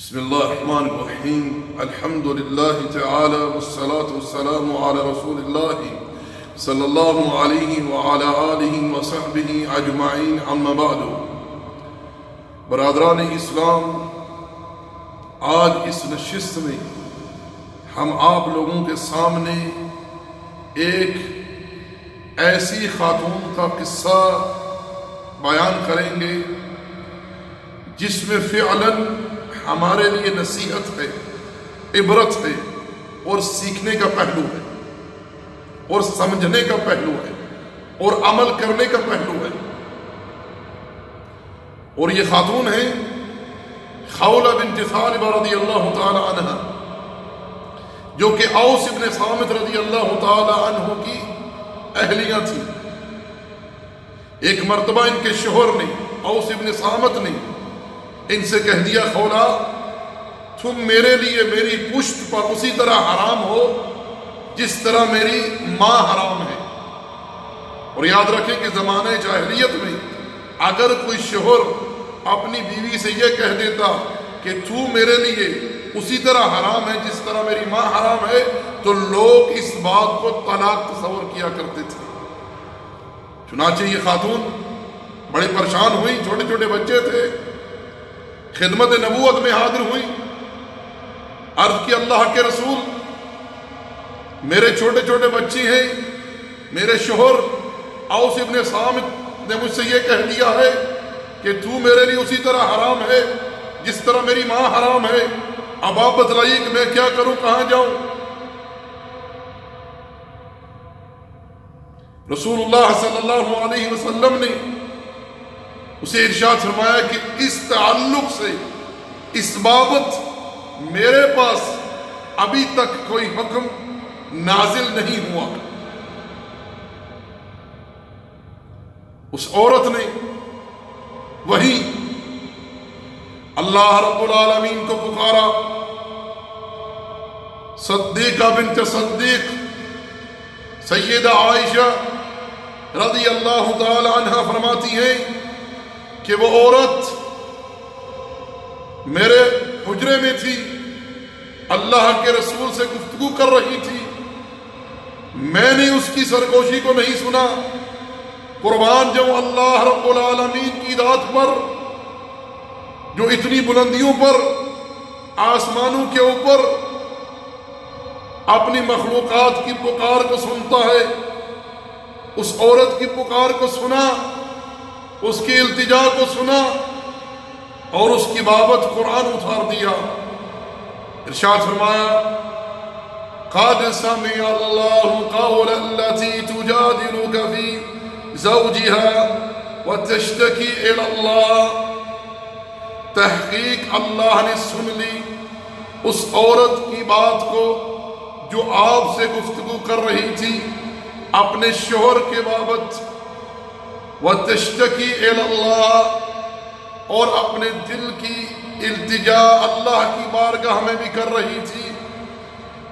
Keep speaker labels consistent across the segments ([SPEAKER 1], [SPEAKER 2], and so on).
[SPEAKER 1] بسم الله الرحمن الرحيم. الحمد لله تعالى والصلاة والسلام على رسول الله صلی اللہ علیہ وعلى آلہ وصحبہ اجمعین. اما بعد. برادران اسلام، آج اس نشست میں ہم آپ لوگوں کے سامنے ایک ایسی خاتون کا قصہ بیان کریں گے جس میں فعلاً ہمارے لیے نصیحت ہے، عبرت ہے اور سیکھنے کا پہلو ہے اور سمجھنے کا پہلو ہے اور عمل کرنے کا پہلو ہے. اور یہ خاتون ہیں خولہ بنت ثعلبہ رضی اللہ تعالی عنہ، جو کہ اوس بن صامت رضی اللہ تعالی عنہ کی اہلیہ تھی. ایک مرتبہ ان کے شوہر نے، اوس بن صامت نے ان سے کہہ دیا، خولہ تم میرے لیے میری پشت پر اسی طرح حرام ہو جس طرح میری ماں حرام ہے. اور یاد رکھیں کہ زمانہ جاہلیت میں اگر کوئی شوہر اپنی بیوی سے یہ کہہ دیتا کہ تو میرے لیے اسی طرح حرام ہے جس طرح میری ماں حرام ہے، تو لوگ اس بات کو طلاق تصور کیا کرتے تھے. چنانچہ یہ خاتون بڑے پریشان ہوئی، چھوٹے چھوٹے بچے تھے، خدمت نبوت میں حاضر ہوئی. عرض کی، اللہ کے رسول، میرے چھوٹے چھوٹے بچی ہیں، میرے شوہر اوس بن صامت نے مجھ سے یہ کہہ دیا ہے کہ تو میرے لیے اسی طرح حرام ہے جس طرح میری ماں حرام ہے. اب آپ بتلائیے کہ میں کیا کروں، کہاں جاؤں؟ رسول اللہ صلی اللہ علیہ وسلم نے اسے ارشاد فرمایا کہ اس تعلق سے، اس بابت میرے پاس ابھی تک کوئی حکم نازل نہیں ہوا. اس عورت نے وہی اللہ رب العالمین کو پکارا. صدیقہ بنت صدیق سیدہ عائشہ رضی اللہ تعالی عنہ فرماتی ہیں کہ وہ عورت میرے حجرے میں تھی، اللہ کے رسول سے گفتگو کر رہی تھی. میں نے اس کی سرگوشی کو نہیں سنا. قربان جو اللہ رب العالمین کی ذات پر، جو اتنی بلندیوں پر، آسمانوں کے اوپر اپنی مخلوقات کی پکار کو سنتا ہے، اس عورت کی پکار کو سنا، اس کی التجا کو سنا اور اس کی بابت قرآن اتار دیا. ارشاد فرمایا، قد سمع اللہ قول التي تجادلك في زوجها وتشتكي الى اللہ. تحقیق اللہ نے سن لی اس عورت کی بات کو جو آپ سے گفتگو کر رہی تھی اپنے شوہر کے بابت. وَتَشْتَكِي إِلَى اللَّهِ، اور اپنے دل کی التجا اللہ کی بارگاہ میں بھی کر رہی تھی.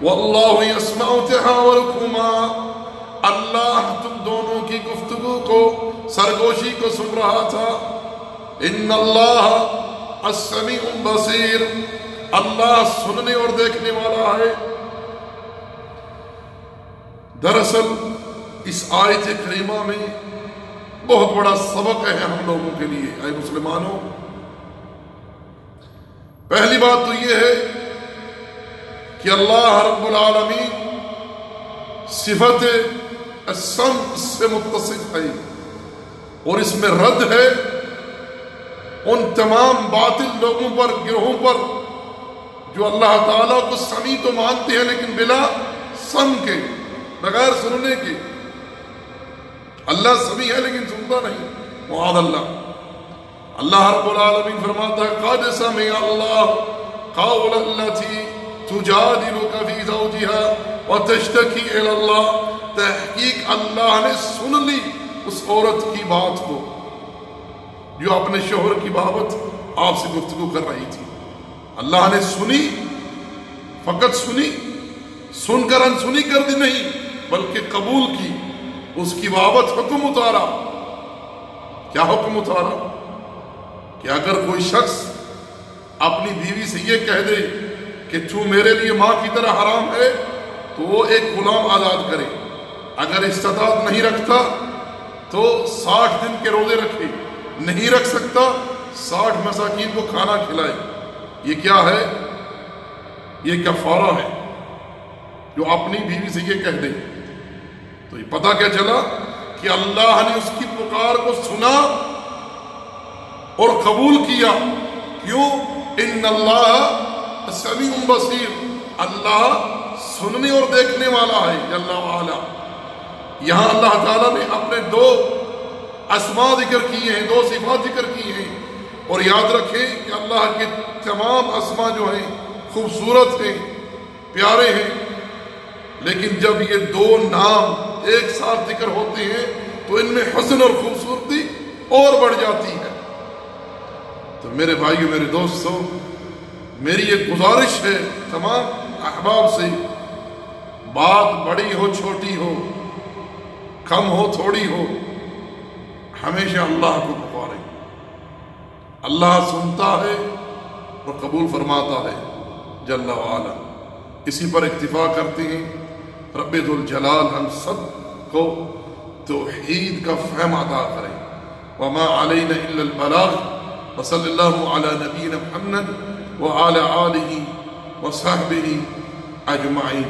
[SPEAKER 1] وَاللَّهُ يَسْمَعُ تَحَاوُرَكُمَا، اللہ تم دونوں کی گفتگو کو، سرگوشی کو سن رہا تھا. إِنَّ اللَّهَ السَّمِيعُ الْبَصِيرُ، اللہ سننے اور دیکھنے والا ہے. دراصل اس آیت کریمہ میں بہت بڑا سبق ہے ہم لوگوں کے لیے. اے مسلمانوں، پہلی بات تو یہ ہے کہ اللہ رب العالمین صفت السمع سے متصف ہے، اور اس میں رد ہے ان تمام باطل لوگوں پر، گروہوں پر، جو اللہ تعالیٰ کو سمیع تو مانتے ہیں لیکن بلا سمع کے، بغیر سننے کے. اللہ سمیع ہے لیکن سنتا نہیں، معاذ اللہ. اللہ رب العالمین فرماتا ہے، قد سمع اللہ قول التي تجادلك في زوجها وتشتكي الى اللہ. تحقیق اللہ نے سن لی اس عورت کی بات کو جو اپنے شوہر کی بابت آپ سے گفتگو کر رہی تھی. اللہ نے سنی، فقط سنی، سن کر انسنی کر دی نہیں، بلکہ قبول کی، اس کی بابت حکم اتارا. کیا حکم اتارا؟ کہ اگر کوئی شخص اپنی بیوی سے یہ کہہ دے کہ تو میرے لیے ماں کی طرح حرام ہے، تو وہ ایک غلام آزاد کرے. اگر استطاعت نہیں رکھتا تو 60 دن کے روزے رکھے، نہیں رکھ سکتا 60 مساکین کو کھانا کھلائے. یہ کیا ہے؟ یہ کفارہ ہے جو اپنی بیوی سے یہ کہہ دے. تو یہ پتہ کیا چلا کہ اللہ نے اس کی پکار کو سنا اور قبول کیا. کیوں؟ ان اللہ سمیع بصیر، اللہ سننے اور دیکھنے والا ہے جل وعلا. یہاں اللہ تعالیٰ نے اپنے 2 اسماء ذکر کیے ہیں، 2 صفات ذکر کی ہیں. اور یاد رکھیں کہ اللہ کے تمام اسماء جو ہیں خوبصورت ہیں، پیارے ہیں، لیکن جب یہ 2 نام ایک ساتھ ذکر ہوتے ہیں تو ان میں حسن اور خوبصورتی اور بڑھ جاتی ہے. تو میرے بھائیو، میرے دوستو، میری ایک گزارش ہے تمام احباب سے، بات بڑی ہو چھوٹی ہو، کم ہو تھوڑی ہو، ہمیشہ اللہ کو پکاریں. اللہ سنتا ہے اور قبول فرماتا ہے جل وعلا. اسی پر اکتفا کرتے ہیں. رب ذوالجلال ہم سب کو توحید کا فہم عطا کرے. وما علینا الا البلاغ. وصلی اللہ علی نبینا محمد وعلی آلہ وصحبہ اجمعین.